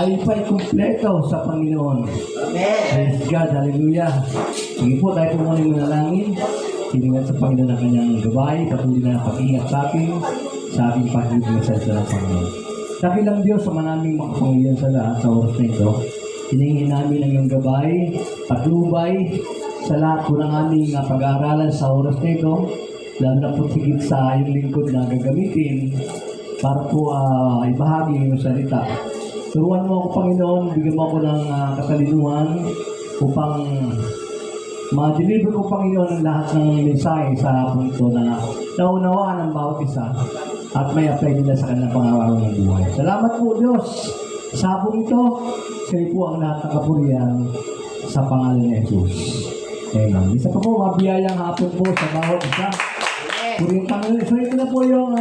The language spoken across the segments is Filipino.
tayo pa'y kumpleto sa Panginoon. Amen. Praise God, hallelujah. Sige po, tayo po muna yung manalangin. Hiningan sa Panginoon ang kanyang gabay, patuloy na pag-ingat sa atin, sa ating pag-ibig sa ng Panginoon. Dakilang Diyos sa manaming makapangyarihan sa lahat sa oras na ito. Hiningin namin ang iyong gabay, patnubay, sa lahat po ng aming pag-aaralan sa oras na ito, lalo na po sigit sa iyong lingkod na gagamitin para po ibahagi ang iyong salita. Turuan mo ako, Panginoon, bigyan mo ako ng katalinuhan upang ma-deliver ko, Panginoon, ang lahat ng mensahe sa punto na naunawaan ng bawat isa at may apply nila sa kanilang pang-araw ng buhay. Salamat po, Diyos. Sa hapon ito, sa'yo po ang lahat ng kapurihan sa pangalan ni Jesus. Amen. Isa pa po, mabiyayang hapon po sa bawat isa. Purihan Panginoon. So ito na po yung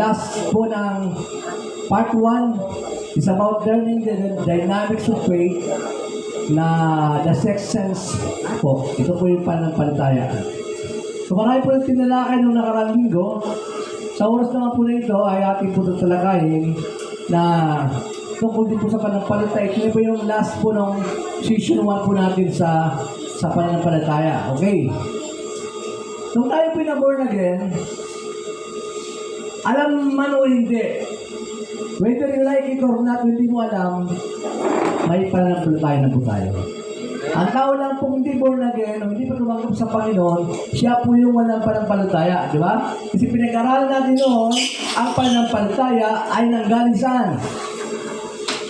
last po ng part 1. It's about learning the dynamics of faith na the sixth sense po. Ito po yung pananampalataya. So marami po yung tinalakay nung nakarang linggo. Sa oras naman po na ito ay ating po talakayin na tungkol din po sa pananampalataya. Ito po yung last po ng season 1 po natin sa pananampalataya. Okay. Nung tayo po na born again, alam man o hindi, whether you like it or not, hindi mo alam, may pananampalataya na po tayo. Ang tao lang po hindi born again, o hindi pa tumanggap sa Panginoon, siya po yung walang pananampalataya, di ba? Kasi pinag-aralan natin noon, ang pananampalataya ay nanggaling saan?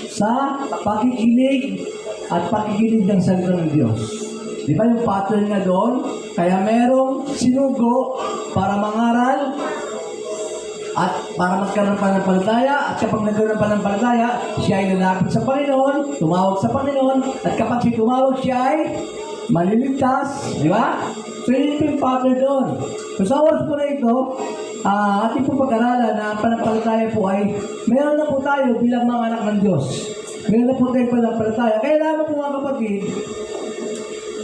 Sa pakikinig at pakikinig ng salita ng Diyos. Di ba yung pattern nga doon? Kaya merong sinugo para mangaral at para magkaroon ng pananampalataya, at kapag nagkaroon ng pananampalataya, siya ay lalapit sa Panginoon, tumawag sa Panginoon, at kapag siya tumawag, siya ay maliligtas, di ba? So yun yung pattern doon. So sa oras po na ito, ating po pag-aralan na ang pananampalataya po ay meron na po tayo bilang mga anak ng Diyos. Meron na po tayo pananampalataya. Kaya naman po mga kapatid,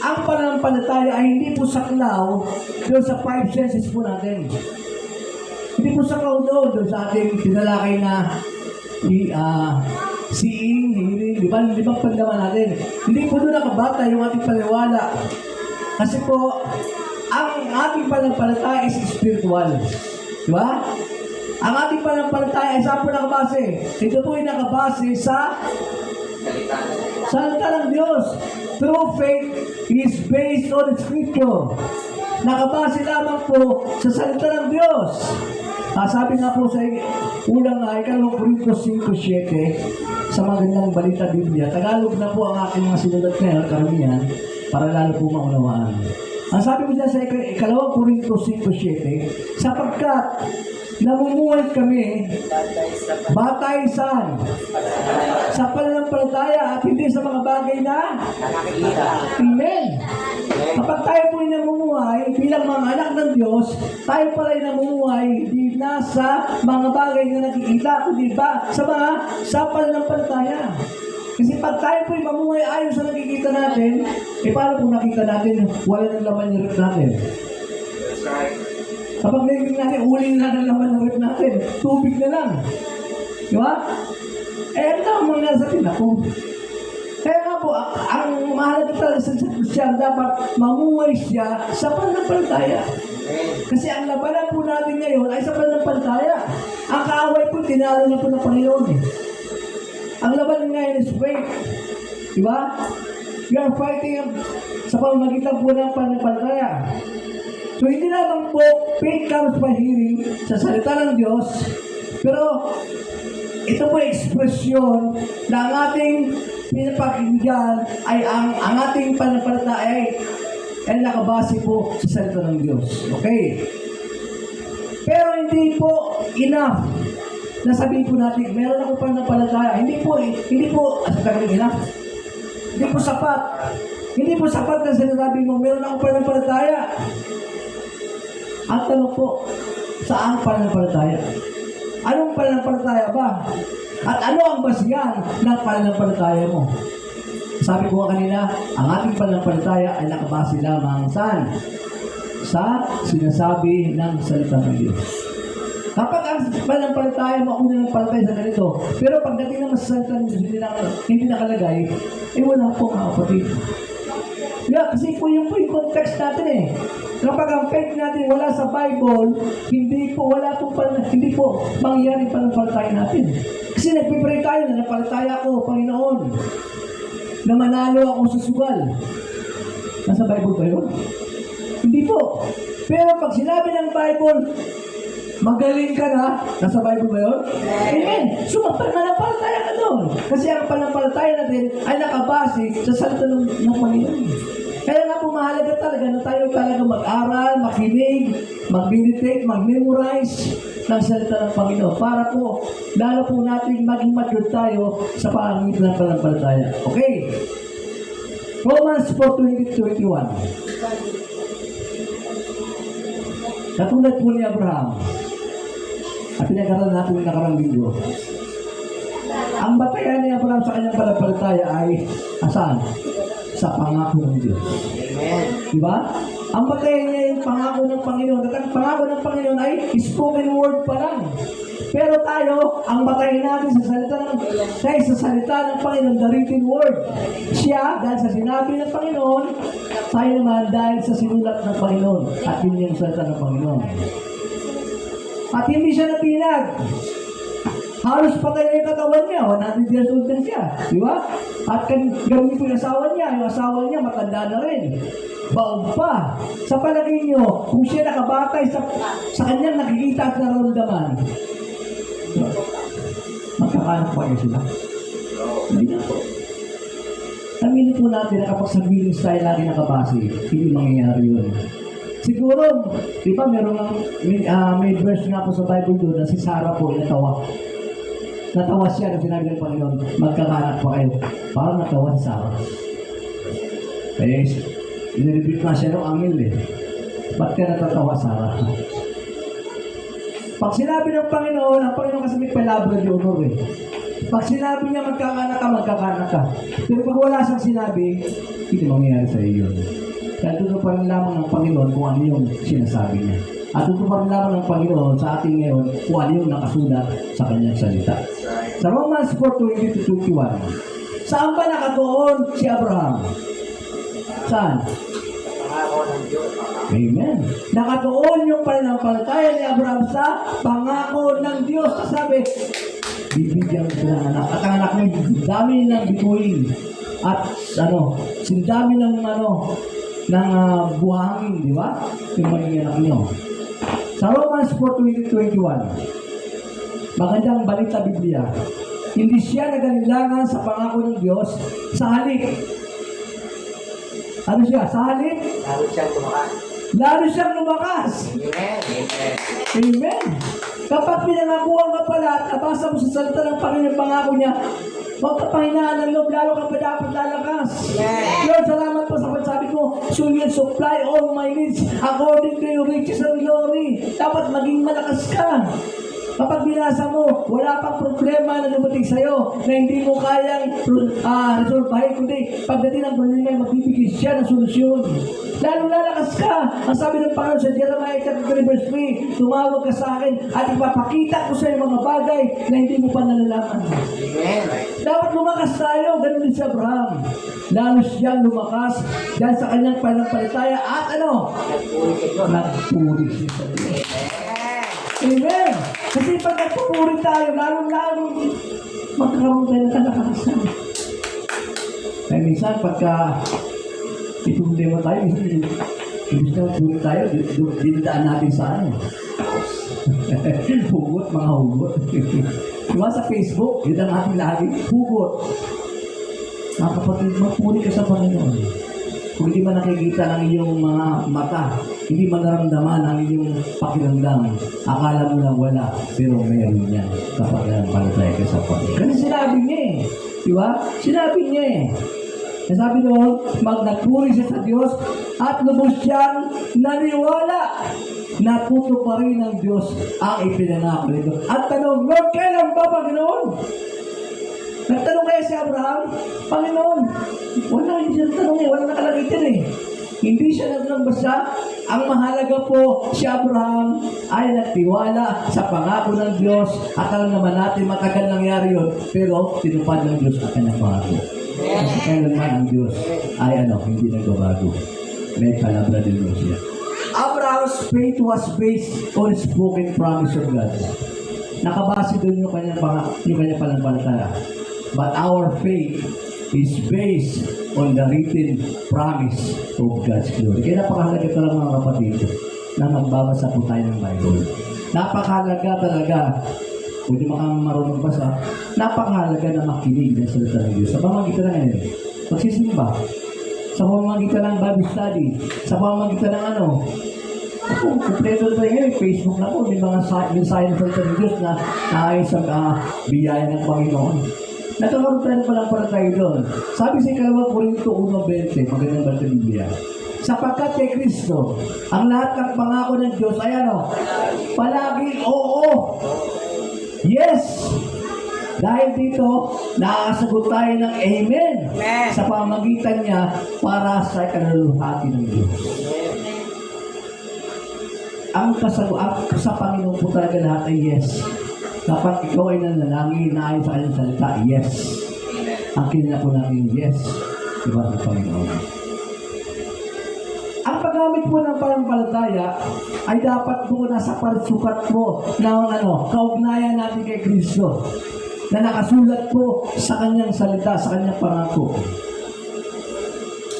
ang pananampalataya ay hindi po saklaw doon sa 5 senses po natin. Hindi po saklaw doon sa ating tinalakay na seeing, hearing, di ba? Limang pandaman natin. Hindi po doon nakabata yung ating paniwala. Kasi po, ang ating pananampalataya is spiritual. Di ba? Ang ating pananampalataya ay saan po nakabase? Ito po ay nakabase sa salita ng Diyos. True faith is based on Scripture. Nakabase lamang po sa salita ng Diyos. Sabi nga po sa ulang ikalawang Korintos 5:7 sa magandang balita Biblia. Tagalog na po ang aking mga sinulat ngayon, karamihan, para lalo po maunawaan. Ang sabi ko dyan sa ikalawang Korintos 5:7, sapagkat namumuhay kami batay saan? Sa pananampalataya at hindi sa mga bagay na Amen. Kapag tayo po ay namumuhay bilang mga anak ng Diyos, tayo pala ay namumuhay hindi na sa mga bagay na nakikita, kundi ba sa pananampalataya. Kasi pag tayo po ay mamuhay ayon sa nakikita natin, paano kung nakita natin wala ng laman yung rip natin? That's right. Kapag naging natin, uling na ng laman ng rip natin, tubig na lang. Di ba? Ito ang mga sa tinapong. Kaya nga po, ang mahalaga talaga sa Kristiyan, dapat mamuhay siya sa pananampalataya. Kasi ang labanan po natin ngayon ay sa pananampalataya. Ang kaaway po, tinalo na po ng Panginoon eh. Ang labanan ngayon is faith. Di ba? You are fighting sa pamamagitan po ng pananampalataya. So hindi lamang po, faith comes by hearing sa salita ng Diyos, pero ito po ekspresyon na ang ating pinapakinggan ay ang ating pananampalataya ay nakabase po sa salita ng Diyos. Okay? Pero hindi po enough na sabihin po natin, meron ako pananampalataya. Hindi po enough. Hindi po sapat. Hindi po sapat na sinasabi mo, meron ako pananampalataya. Ang tanong po, saan pananampalataya? Anong pananampalataya ba? At ano ang basihan ng pananampalataya mo? Sabi ko kanina, ang ating pananampalataya ay nakabase lamang saan? Sa sinasabi ng salita ng Diyos. Kapag ang panampalataya mo, ako nanampalataya sa ganito. Pero pagdating naman sa salita ng Diyos, hindi nakalagay, wala po mga kapatid. Yeah, kasi po yung context natin eh. Kapag ang faith natin wala sa Bible, hindi po mangyayari panampalataya natin. Kasi nagpipray tayo, nanampalataya ako, Panginoon, na manalo ako sa sugal. Nasa Bible ba yun? Hindi po. Pero pag sinabi ng Bible, magaling ka na, nasa Bible ba yun? Amen. So, panampalataya ka doon. Kasi ang panampalataya natin ay nakabase sa salita ng Panginoon. Kaya nga po mahalaga talaga na tayo talaga mag-aral, makinig, mag-meditate, mag-memorize ng salita ng Panginoon para po, lalo po natin maging mature tayo sa pangangit ng panampalataya. Okay? Romans 4:20-21. Katulad po ni Abraham, at pinag-aralan natin yung nakarang linggo. Ang batayan ni Abraham sa kanyang panampalataya ay asan? Sa pangako ng Diyos. Amen. Diba? Ang batayan niya yung pangako ng Panginoon. At ang pangako ng Panginoon ay spoken word pa lang. Pero tayo, ang batayan natin sa salita ng Panginoon, the written word. Siya, dahil sa sinabi ng Panginoon, tayo naman dahil sa sinulat ng Panginoon. At yun yung salita ng Panginoon. At hindi siya natinag. Halos patay na yung katawan niya. 100 years old na siya. Di ba? At gawin po yung asawa niya. Yung asawa niya matanda na rin. Baog pa. Sa palagay niyo, kung siya nakabatay sa kanyang nakikita at nararamdaman, magkakanak pa niya sila? Hindi na po. Aminin po natin na kapag sa feelings tayo lagi nakabase, hindi mangyayari yun. Siguro, di ba may verse nga po sa Bible doon na si Sarah po natawa. Natawa siya na sinabi ng Panginoon, magkakanak pa kayo. Parang natawa si Sarah. Eh, inilibit na siya ng angel eh. Ba't ka natatawa, Sarah? Pag sinabi ng Panginoon, ang Panginoon kasi may palabra di honor eh. Pag sinabi niya magkakanak ka. Pero pag wala siyang sinabi, hindi mangyayari sa iyo yun. Kaya doon pa rin lamang ng Panginoon kung ano yung sinasabi niya. At doon pa rin lamang ng Panginoon sa ating ngayon kung ano yung nakasulat sa kanyang salita. Sa Romans 4:20-21, saan ba nakatuon si Abraham? Saan? Pangako ng Diyos. Amen. Nakatuon yung pananampalataya ni Abraham sa pangako ng Diyos. Sabi, bibigyan ko ng anak. At ang anak niya, dami ng bituin. At sindami ng buhangin, di ba? Yung magiging anak niyo. Sa Romans 4:20-21, magandang balita Biblia. Hindi siya nagalinlangan sa pangako ng Diyos sa halip. Ano siya? Sa halip? Lalo siyang tumakas. Lalo siyang lumakas. Amen. Amen. Amen. Kapag pinangakuhan ka pala at nabasa mo sa salita ng Panginoon pangako niya, huwag ka pahinaan ng loob, lalo ka pa dapat lalakas. Amen. Lord, salamat po sa pagsabi ko, so you will supply all my needs according to your riches and glory. Dapat maging malakas ka. Kapag binasa mo, wala pang problema na dumating sa'yo na hindi mo kayang resolvahin, kundi pagdating ng problema, magbibigay siya ng solusyon. Lalo lalakas ka. Ang sabi ng Panginoon sa Jeremiah 3:3, tumawag ka sa akin at ipapakita ko sa iyo mga bagay na hindi mo pa nalalaman. Amen. Dapat lumakas tayo, ganun din si Abraham. Lalo siyang lumakas dahil sa kanyang panampalataya at nagpuri siya sa Diyos. Amen. Kasi pag nagpupuri tayo, lalong-lalong magkakaroon tayo ng kalakasan. Kaya minsan, pagka itulima tayo, ibig na magpuri tayo, dinadaan natin sa hugot, mga hugot. Diba sa Facebook, yun ang ating lagi, hugot. Mga kapatid, magpuri ka sa Panginoon. Kung hindi man nakikita ng iyong mga mata, hindi man naramdaman ang iyong pakiramdam, akala mo lang wala, pero mayroon yan kapag palatay ka sa Panginoon. Kasi sinabi niya eh. Di ba? Sinabi niya eh. Sabi doon, nagpuri siya sa Diyos at lubos siyang naniwala na tutuparin ng Diyos ang ipinangako nito. At tanong, Lord, kailan ba, Panginoon? Nagtanong kaya si Abraham, Panginoon, wala hindi siya tanong eh, wala nakalagay din eh. Hindi siya nagtanong basta, ang mahalaga po, si Abraham ay nagtiwala sa pangako ng Diyos at alam naman natin matagal nangyari yun, pero tinupad ng Diyos ang kanyang pangako. Kasi kailanman ang Diyos ay hindi nagbabago. May palabra din mo siya. Abraham's faith was based on spoken promise of God. Nakabase doon yung kanyang pananampalataya. But our faith is based on the written promise of God's glory. Kaya napakahalaga talaga mga kapatid na magbabasa po tayo ng Bible. Napakahalaga talaga, kung di marunong basa, napakahalaga na makinig ng salita ng Diyos. Sa pamamagitan ng pagsisimba, sa pamamagitan ng Bible study, sa pamamagitan ng ako, kumpleto na tayo ngayon, Facebook na po, may mga mensahe ng salita ng Diyos na naayos ang biyaya ng Panginoon. Nagkakaroon tayo palang para tayo doon. Sabi sa 2 Korinto 1:20, magandang balik sa Biblia. Sapagkat kay Kristo, ang lahat ng pangako ng Diyos ay palaging oo. Yes! Dahil dito, nakasagot tayo ng Amen sa pamagitan niya para sa kaluluhati ng Diyos. Ang sa Panginoon po talaga lahat ay yes. Kapag ikaw ay nanalangin na ayon sa kanyang salita, yes. Ang kinila po natin, yes. Diba sa Panginoon? Ang paggamit po ng pananampalataya ay dapat po nasa parisukat mo ng kaugnayan natin kay Kristo na nakasulat po sa kanyang salita, sa kanyang pangako.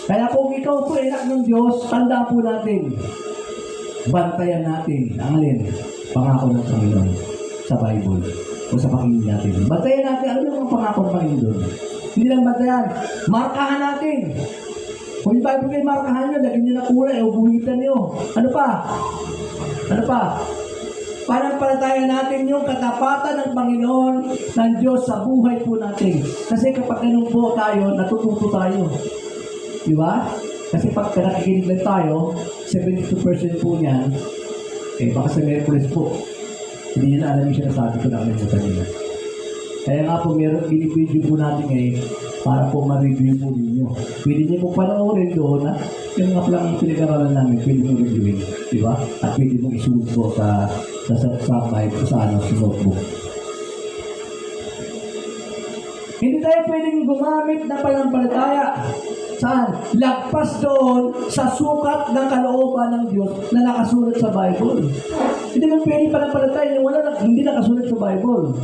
Kaya kung ikaw po ay anak ng Diyos, tanda po natin, bantayan natin ang pangako ng Panginoon sa Bible o sa pakinggan natin. Bantayan natin, ano yung mga pangako ng Panginoon doon? Hindi lang bantayan, markahan natin. Kung yung Bible kayo markahan nyo, lagyan nyo na kulay o buhitan nyo. Ano pa? Pananampalataya natin yung katapatan ng Panginoon ng Diyos sa buhay po natin. Kasi kapag ganun po tayo, natututo tayo. Di ba? Kasi pag nakikinig lang tayo, 72% po niyan, baka sa Merkulis po, hindi niya na alam yung sinasabi ko na kalimutan nila. Kaya nga po, binibidyo po natin para po ma-review po ninyo. Pwede niyo po panoorin doon yung mga palang pinag-aralan namin, pwede mo reviewin, di ba? At pwede mong isuot po sa notebook. Hindi tayo pwedeng gumamit na pananampalataya. Saan? Lagpas doon sa sukat ng kalooban ng Diyos na nakasulat sa Bible. Hindi mo pwede pananampalataya yung hindi nakasulat sa Bible.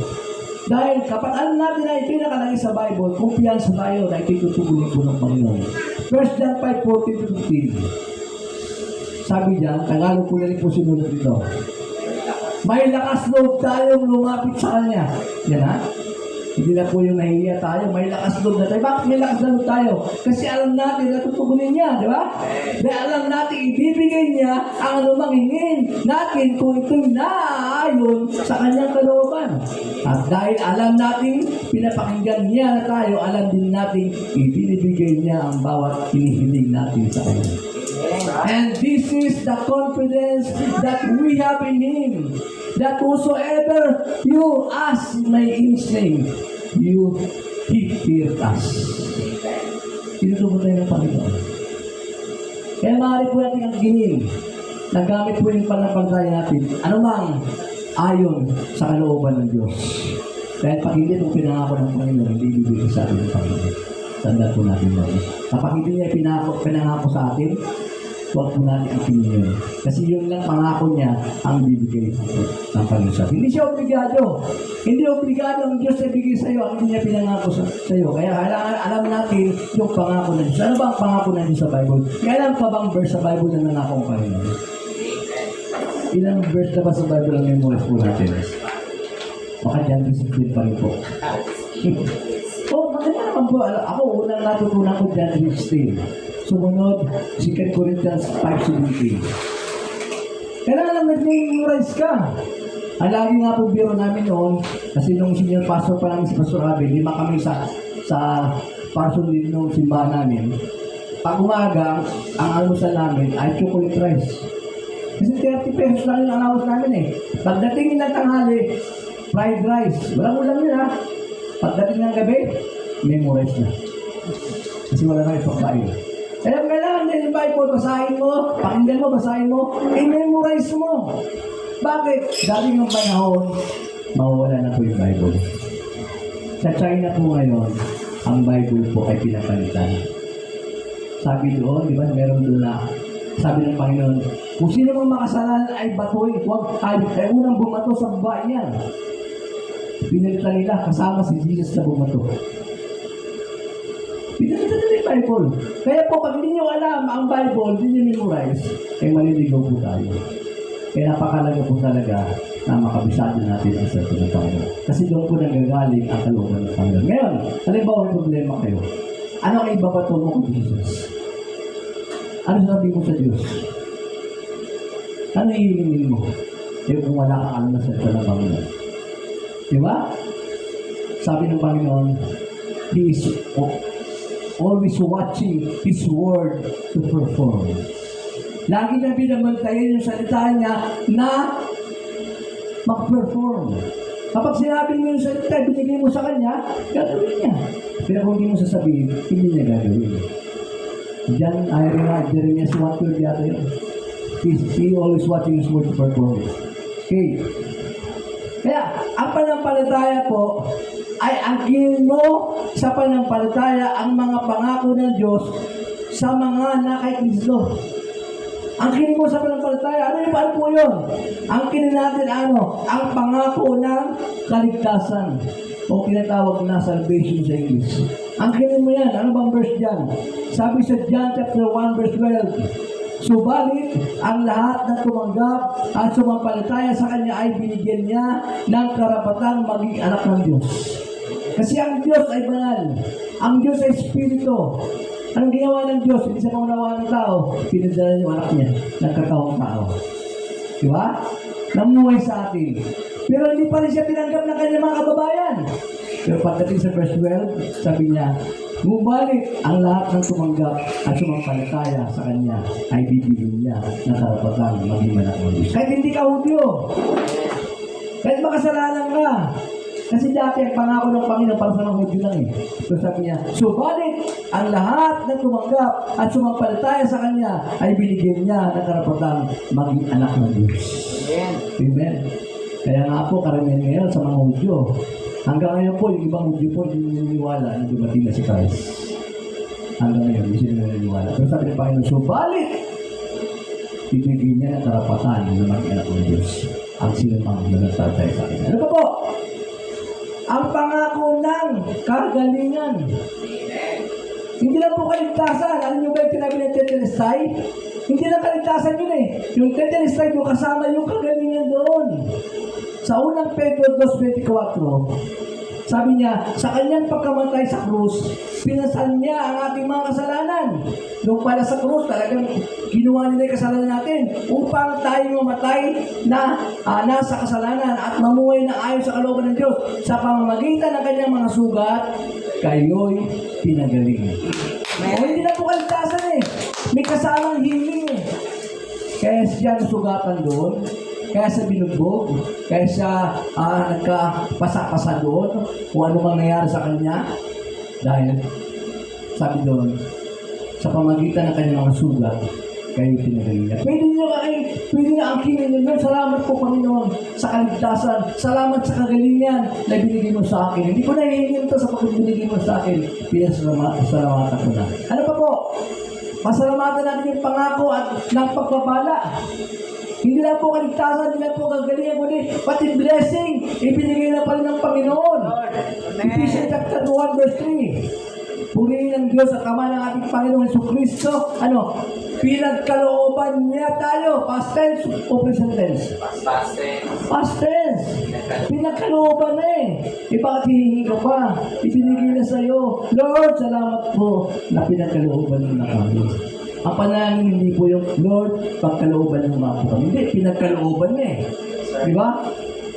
Dahil kapag alam natin na ito nakalagay sa Bible, kumpiyansa tayo na ito'y tutugunin po ng Panginoon. 1 John 5:14-15. Sabi diyan, Tagalog ko na rin po sinulat dito. May lakas loob tayong lumapit sa Kanya. Yan ha? Hindi na po yung nahihiya tayo. May lakas loob na tayo. Bakit may lakas loob tayo? Kasi alam natin na tutugunin niya, di ba? Dahil alam natin ibibigay niya ang anumang hingin natin kung ito'y naayon sa kanyang kalooban. At dahil alam natin, pinapakinggan niya na tayo, alam din natin, ibinibigay niya ang bawat hinihiling natin sa kanya. And this is the confidence that we have in Him, that whosoever you ask in His name, He hears us. Tinutubo tayo ng Panginoon. Kaya maaari po natin ang ginin. Nagamit po yung pananampalataya natin. Anumang ayon sa kalooban ng Diyos. Dahil pag hindi itong pinangako ng Panginoon, hindi ibibigay sa atin ng Panginoon. Tanda po natin natin. Kapag hindi niya pinangako sa atin, huwag po natin ipinin yun. Kasi yun lang pangako niya ang bibigay ng Panginoon. Hindi siya obligado. Hindi obligado ang Diyos na bigay sa iyo ang hindi niya pinangako sa iyo. Kaya alam natin yung pangako ng Diyos. Ano ba ang pangako ng Diyos sa Bible? Kailan pa bang verse sa Bible na nangako ang Panginoon? Ilang verse na ba sa Bible ang memorize po natin? Baka dyan discipline pa rin po. Maganda naman po. Ako, unang natutunan ko dyan 16. Sumunod, 2 Corinthians 5:17. Kailangan lang nag-memorize ka. Ang lagi nga po biro namin noon, kasi nung senior pastor pa namin si Pastor Abel, 5 kami sa pastor din nung simbahan namin. Pag umaga, ang almusal namin ay chocolate rice. Kasi 30 pesos lang yung allowance namin Pagdating ng tanghali, fried rice. Walang ulam yun Pagdating ng gabi, memorize na. Kasi wala na ipakain. Kaya kailangan din yung Bible, basahin mo, pakinggan mo, basahin mo, i-memorize mo. Bakit? Dati ng panahon, mawawala na po yung Bible. Sa China po ngayon, ang Bible po ay pinapalitan. Sabi doon, di ba, meron doon na, sabi ng Panginoon, kung sino mang makasalanan ay batoy, huwag ay unang bumato sa babae niyan. Pinalitan nila kasama si Jesus na bumato. Pinalitan nila yung Bible. Kaya po, pag hindi nyo alam ang Bible, hindi nyo memorize, ay maliligaw po tayo. Kaya napakalaga po talaga na makabisado natin ang salita ng Panginoon. Kasi doon po nanggagaling ang kalooban ng Panginoon. Ngayon, halimbawa may problema kayo. Ano ang ibabato mo kay Jesus? Ano sabi mo sa Diyos? Ano hihingin mo? Kung wala kang alam na salita ng Panginoon. Di ba? Sabi ng Panginoon, He is always watching His word to perform. Lagi na binabantayan yung salita niya na mag-perform. Kapag sinabi mo yung salita, binigay mo sa kanya, gagawin niya. Pero kung hindi mo sasabihin, hindi niya gagawin. Diyan, Jeremias 1:12 yata yun. He always watching His word to perform. Okay. Kaya, ang panampalataya po, ay angkin mo sa panampalataya ang mga pangako ng Diyos sa mga nakay Kristo. Angkin mo sa panampalataya, ano po yun? Angkin natin ang pangako ng kaligtasan o tinatawag na salvation sa English. Angkin mo yan. Ano bang verse dyan? Sabi sa John chapter 1 verse 12, subalit, ang lahat na tumanggap at sumampalataya sa Kanya ay binigyan niya ng karapatang maging anak ng Diyos. Kasi ang Diyos ay banal. Ang Diyos ay Espiritu. Anong ginawa ng Diyos? Hindi sa pangunawa ng tao, pinadala yung anak niya, nagkatawang tao. Di ba? Namuhay sa atin. Pero hindi pa rin siya tinanggap ng kanyang mga kababayan. Pero pagdating sa verse 12, sabi niya, ngunit ang lahat ng tumanggap at sumampalataya sa Kanya ay bibigyan niya ng karapatang maging anak ng Diyos. Kahit hindi ka Hudyo, kahit makasalanan ka, kasi dati ang pangako ng Panginoon para sa mga Hudyo lang eh. So sabi niya, subalit ang lahat ng tumanggap at sumampalataya sa Kanya ay binigyan niya ng karapatang maging anak ng Diyos. Amen. Amen. Kaya nga po, karamihan ngayon sa mga Hudyo, hanggang ngayon po, yung ibang Hudyo po, hindi naniniwala na dumating na si Christ. Hanggang ngayon, hindi sila naniniwala. Pero sabi ng Panginoon, subalit, ibigay niya ng karapatan na maging anak ng Diyos. Ang sila mga nagtatay sa akin. Ano pa po? Ang pangako ng kagalingan. Hindi lang po kaligtasan. Alam niyo ba yung tinabi ng Tetelestai? Hindi lang kaligtasan yun eh. Yung Tetelestai doon, kasama yung kagalingan doon. Sa unang Pedro 2:24, sabi niya, sa kanyang pagkamatay sa krus, pinasan niya ang ating mga kasalanan. Nung pala sa krus, talagang ginawa nila yung kasalanan natin upang tayo mamatay na nasa kasalanan at mamuhay na ayon sa kalooban ng Diyos. Sa pamamagitan ng kanyang mga sugat, kayo'y pinagaling. Hindi na po kaligtasan eh. May kasamang healing eh. Kaya siya nasugatan doon, kaya sa binugbog, kaya siya nagkapasa-pasa doon, kung ano mangyayari sa kanya, dahil, sabi doon, sa pamagitan ng kanyang mga sugat, kayo pinagaling niya. Pwede niya ang kinin niyo. Salamat po, Panginoon, sa kaligtasan. Salamat sa kagalingan na binigay mo sa akin. Hindi ko na hihingin ito sa pag-binigay mo sa akin. Pinasalamatan ko na. Ano pa po? Pasalamatan natin yung pangako at ng pagpapala. Hindi lang po kaligtasan, hindi lang po kagalingan, kundi pati blessing, ibinigay na pala ng Panginoon. Ephesians chapter 1 verse 3. Purihin ng Diyos at Ama ng ating Panginoong Jesucristo, pinagkalooban niya tayo, past tense o present tense? Past tense. Past tense. Pinagkalooban na eh. Bakit hihingi ka pa? Ibinigay na sa'yo. Lord, salamat po na pinagkalooban mo na kami. Ang panalangin hindi po yung, Lord, pagkalooban ng mga po kami. Hindi, pinagkalooban na eh. Di ba?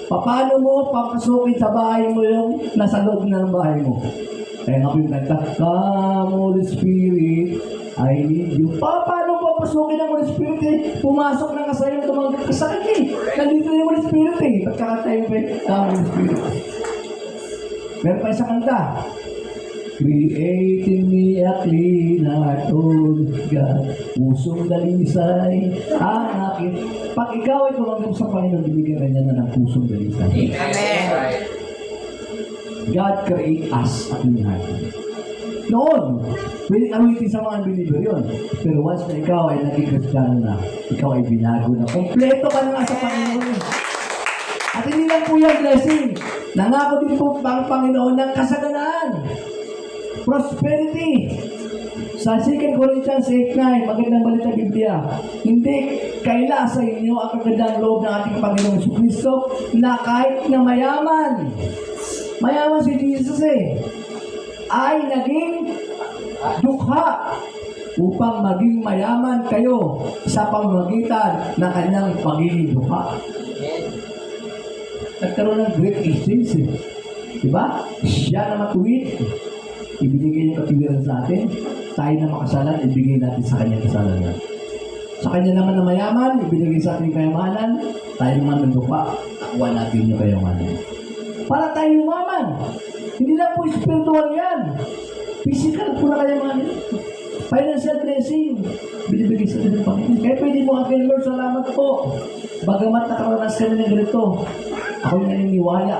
Paano mo papasukin sa bahay mo yung nasa loob na ng bahay mo? Kaya nga po yung kanta, Come, Holy Spirit, I need you. Paano papasukin ang Holy Spirit eh? Pumasok na nga sa'yo, tumanggap ka sa akin eh. Nandito na yung Holy Spirit eh. Ba't kakatayin pa yung Holy Spirit? Meron pa isang kanta. Create in me a clean heart, O God. Pusong dalisay ang akin. Pag ikaw ay tumanggap sa Panginoon, bibigyan ka niya na ng pusong dalisay. Amen. God create us at natin. Noon, pwede awitin sa mga believer yun. Pero once na ikaw ay naging Kristiyano na, ikaw ay binago na. Kompleto ka na nga sa Panginoon. At hindi lang po yan blessing. Nangako din po ang Panginoon ng kasaganaan. Prosperity. Sa 2 Corinthians 8:9, magandang balita Biblia, hindi kaila sa inyo ang kagandang loob ng ating Panginoong Jesucristo na kahit na mayaman si Jesus ay naging dukha upang maging mayaman kayo sa pamamagitan ng kanyang pagiging dukha. Nagkaroon ng great exchange. Diba? Siya na matuwid, ibigay niya katiwiran sa atin. Tayo na makasalan, ibigay natin sa kanyang kasalanan. Sa kanya naman na mayaman, ibigay sa ating kayamanan. Tayo naman ng dukha, takuha natin yung kayamanan. Para tayo umaman. Hindi lang po spiritual yan. Physical po na kayamanan. Financial blessing. Binibigay sa atin ng Panginoon. Kaya pwede mo akin, Lord, salamat po. Bagamat nakaranas kami ng ganito, ako yung naniniwala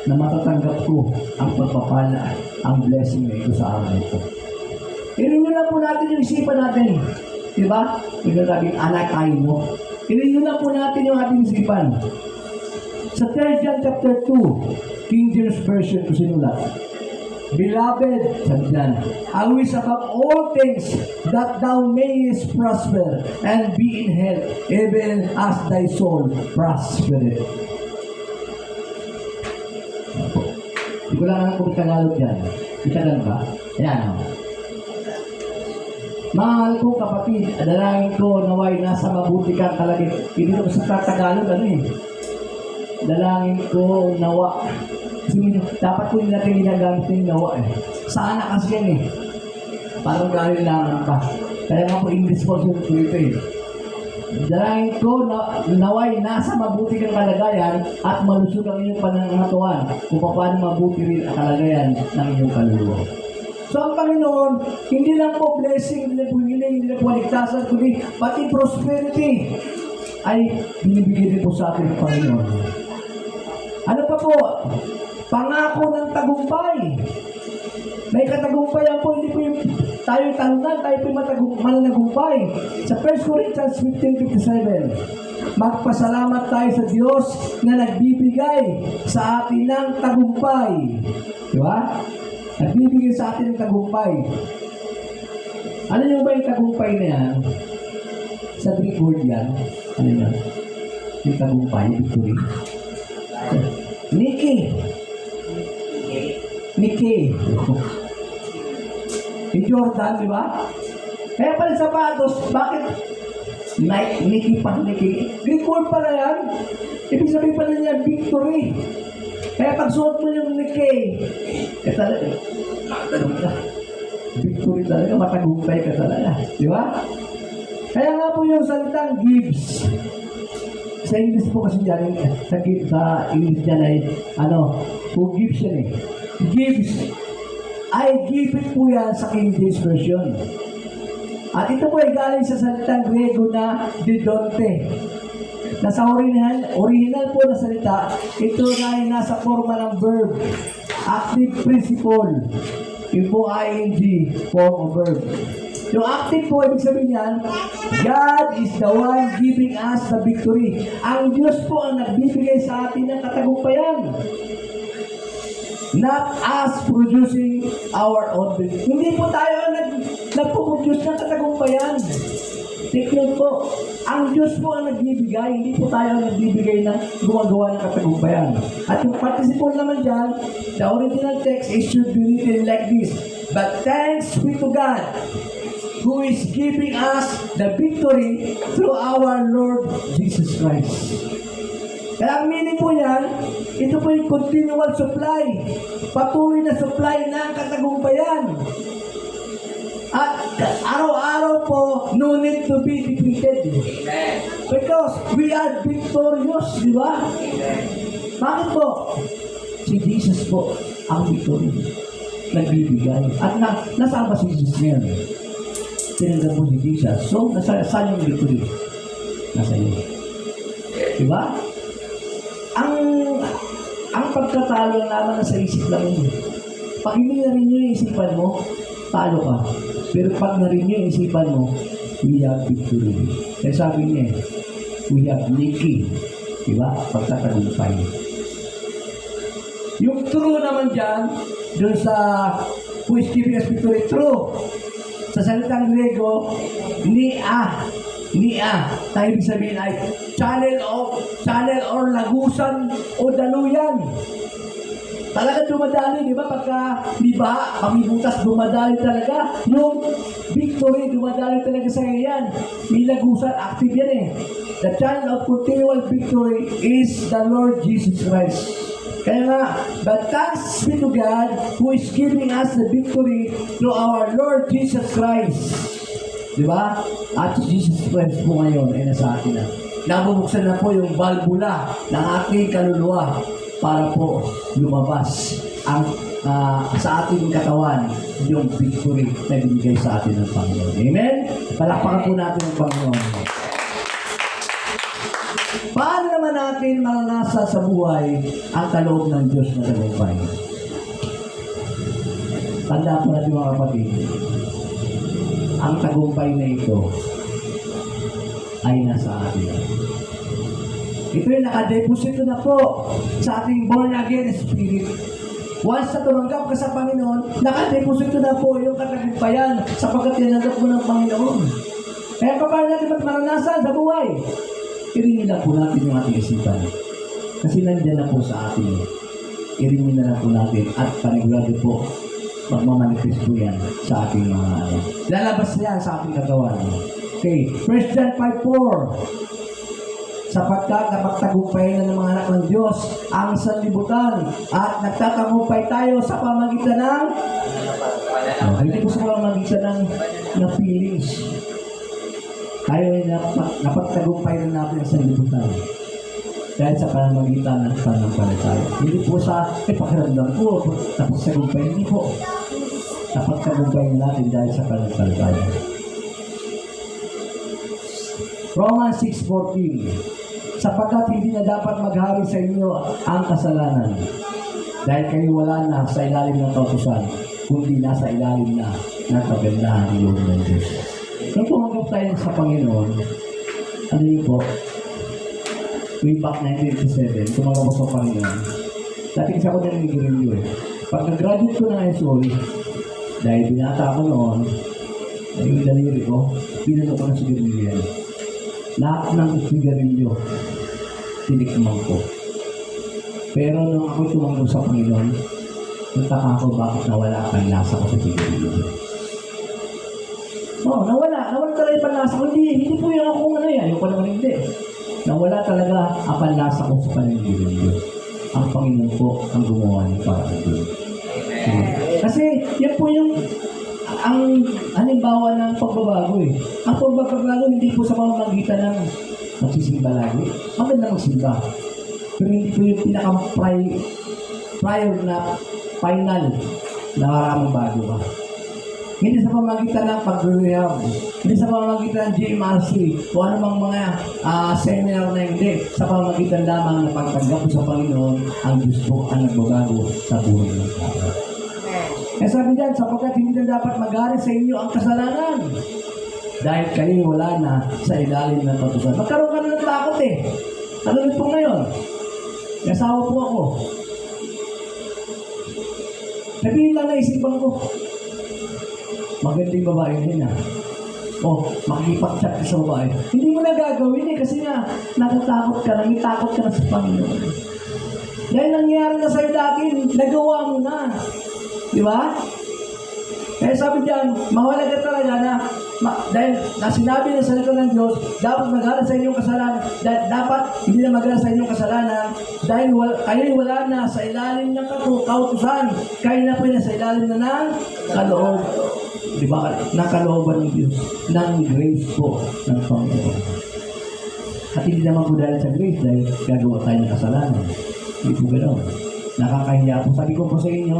na matatanggap ko ang pagpapala, ang blessing na ito sa amin ito. Irinyo lang po natin yung isipan natin. Diba? Ito natin, anak tayo mo. Irinyo lang po natin yung ating isipan. Sa 3 John chapter 2, King James Version ko sinulat. Beloved, sabi dyan, I wish above all things that thou mayest prosper and be in health, even as thy soul prospereth. Hindi ko lang alam kung Tagalog yan. Itagal ba? Ayan o. Mahal ko kapatid, dalangin ko naway nasa mabuti kang kalagay. Hindi ko sa Tagalog dalangin ko nawa. Kasi dapat po natin ginagamit yung nawa Sana kasi yan Parang galing lang pa. Kaya nga po English po ito Dalangin ko naway nasa mabuti kang kalagayan at malusog ang inyong panangatuan kung paano mabuti rin ang kalagayan ng inyong kaluluwa. So ang Panginoon, hindi lang po blessing, hindi lang po hiling, hindi lang po ligtasan, kundi pati prosperity ay binibigay din po sa atin ng Panginoon. Ano pa po? Pangako ng tagumpay. May katagumpayan po, hindi po yung tayo talunan, tayo po mananagumpay. Sa 1 Corinthians 15:57, magpasalamat tayo sa Diyos na nagbibigay sa atin ng tagumpay. Di ba? Nagbibigay sa atin ng tagumpay. Ano yung ba yung tagumpay na yan? Sa Greek word yan. Ano yan? Yung tagumpay, victory. Nikki. Yung Jordan, di ba? Kaya pala sapatos, bakit Nike? Greek word pala yan. Ibig sabihin pala niya, victory. Kaya pag suot mo yung Nike, talaga, victory talaga, matagumpay ka talaga. Di ba? Kaya nga po yung salitang gives. Sa English po kasi dyan, sa English dyan ay, who gives yan gives. I give it po yan sa King James Version. At ito po ay galing sa salitang Grego na didonte. Nasa original po na salita, ito na ay nasa forma ng verb. Active principle. Yung po ing, form of verb. Yung active po, ibig sabihin yan, God is the one giving us the victory. Ang Diyos po ang nagbibigay sa atin ng katagumpayan. Not us producing our own victory. Hindi po tayo nagpo-produce ng katagumpayan. Take note po, ang Diyos po ang nagbibigay, hindi po tayo ang nagbibigay na gumagawa ng katagumpayan. At yung participle naman dyan, the original text, it should be written like this. But thanks be to God, who is giving us the victory through our Lord Jesus Christ. Kaya ang meaning po yan, ito po yung continual supply. Patuloy na supply ng katagumpayan. At araw-araw po, no need to be defeated. Because we are victorious, di ba? Bakit po? Si Jesus po ang victory. nagbibigay. At nasaan ba si Jesus ngayon? Tinanggap mo si Jesus. So, saan yung victory? Nasa iyo. Diba? Ang pagkatalo naman nasa isip lang yun. Pag hindi na rin yung isipan mo, talo ka. Pero pag na rin yung isipan mo, we have victory. Kaya sabi niya, we have Nikki. Diba? Pagkatagumpay. Yung true naman dyan, dun sa who is giving us victory, true. Sa salitang Grego, nia, na ibig sabihin ay channel or lagusan o daluyan. Talaga dumadali, di ba? Pagka liba, pamibutas, dumadali talaga. Yung victory, dumadali talaga sa yan. May lagusan, active yan eh. The channel of continual victory is the Lord Jesus Christ. Kaya nga, but thanks be to God who is giving us the victory through our Lord Jesus Christ. Di ba? At Jesus Christ po ngayon ay nasa atin na. Nabubuksan na po yung valvula ng ating kaluluwa para po lumabas ang sa ating katawan yung victory na binigay sa atin ng Panginoon. Amen? Palakpakan po natin ang Panginoon. Paano naman natin mananasa sa buhay ang kaloob ng Diyos na tagumpay? Tanda po natin mga kapatid, ang tagumpay na ito ay nasa atin. Ito yung nakadeposito na po sa ating born again spirit. Once na tumanggap ka sa Panginoon, nakadeposito na po yung katagumpayan sapagkat tinanggap mo ng Panginoon. Kaya paano natin maranasan sa buhay? Iringin lang po natin yung ating isipan. Kasi nandiyan na po sa atin. Iringin na lang po natin at panigurado po magmamanifest po yan sa ating mga ano. Lalabas yan sa ating kagawan. Okay. 1 John 5:4 sapagkat napagtagumpay na ng mga anak ng Diyos ang sanlibutan at nagtatagumpay tayo sa pamagitan ng hindi po sa pamagitan ng feelings. Tayo ay napagtagumpay na natin ang sanlibutan dahil sa pamamagitan ng pananampalataya. Hindi po sa pakiramdam ko tapos tagumpay, hindi po. Napagtagumpay natin dahil sa pananampalataya. Romans 6:14 sapagkat hindi na dapat maghari sa inyo ang kasalanan dahil kayo wala na sa ilalim ng kautusan kundi nasa ilalim na ng kagandahan ng Lord ng Diyos. Nung tumanggap tayo sa Panginoon, ano yun po? Way back 1987, tumanggap ako sa Panginoon. Dati kasi ako din nag-review eh. Pag nag-graduate ko ng high school, dahil binata ako noon, yung daliri ko, pinano ko ng sigarilyo yan. Lahat ng sigarilyo, tinikman ko. Pero nung ako tumanggap sa Panginoon, nagtaka ako bakit nawala ang lasa ko sa sigarilyo. Nawala talaga yung panlasa ko. Hindi po yung akong ano yan, yung ko naman hindi. Nawala talaga ang panlasa ko sa panindigan ng Diyos. Ang Panginoon po ang gumawa niya para sa Diyos. Kasi yan po yung ang halimbawa ng pagbabago eh. Ang pagbabago hindi po sa pamamagitan ng magsisimba lagi. Maganda magsimba. Pero hindi po yung prior na final na maraming bago ka. Hindi sa pamamagitan ng pag-rehab, hindi sa pamamagitan ng GMRC, o anumang mga seminar na hindi, sa pamamagitan lamang ng pagtanggap sa Panginoon, ang Diyos po ang nagbabago sa buhay ng tao. Kaya sabi diyan, sapagkat hindi na dapat mag-ari sa inyo ang kasalanan, dahil kayo wala na sa ilalim ng kautusan. Magkaroon ka na ng takot eh. Ano rin po ngayon? Kasawa po ako. Sabihin lang na isipan ko, magandang babae din ah. O, makikipag-chat sa babae. Hindi mo na gagawin eh, kasi nga, natatakot ka, nangitakot ka na sa Panginoon. Dahil nangyari na sa'yo dati, nagawa mo na. Di ba? Kaya sabi diyan, mahalaga talaga na, dahil sinabi na salita ng Diyos, dapat mag-aral sa inyong kasalanan, dapat hindi na mag-aral sa inyong kasalanan, dahil kayo'y wala na sa ilalim ng kautusan, kayo na po na sa ilalim na ng kaloob. Diba? Ng kalooban ng Diyos, ng grace po ng Panginoon. At hindi naman po dahil sa grace, dahil gagawa tayo ng kasalanan. Hindi po ganoon. Nakakahiya po. Sabi ko po sa inyo,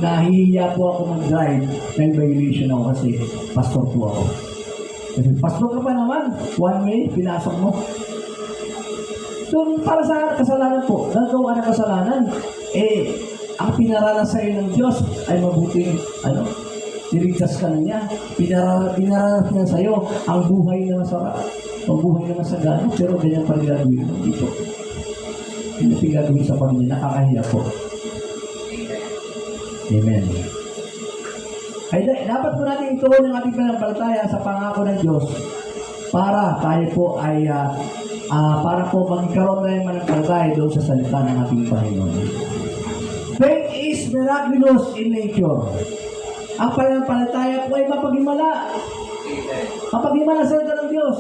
nahihiya po ako mag-drive dahil violation ako kasi pastor po ako. Kasi pastor ka pa naman, one way, pinasok mo. So, para sa kasalanan po, nagawa ng kasalanan, ang pinaranas sa iyo ng Diyos ay mabuting, niligtas ka na niya. Pinaranas niya sa iyo ang buhay na masarap, ang buhay na masagana, pero ganyan pa rin gagawin mo dito. Hindi gagawin sa pamilya, nakakahiya po. Amen. Ay, dapat po natin ituon ang ating pananampalataya sa pangako ng Diyos para tayo po ay para po magkaroon tayo mananampalataya doon sa salita ng ating Panginoon. Faith is miraculous in nature. Ang pananampalataya po ay mapaghimala. Mapaghimala sa salita ng Diyos.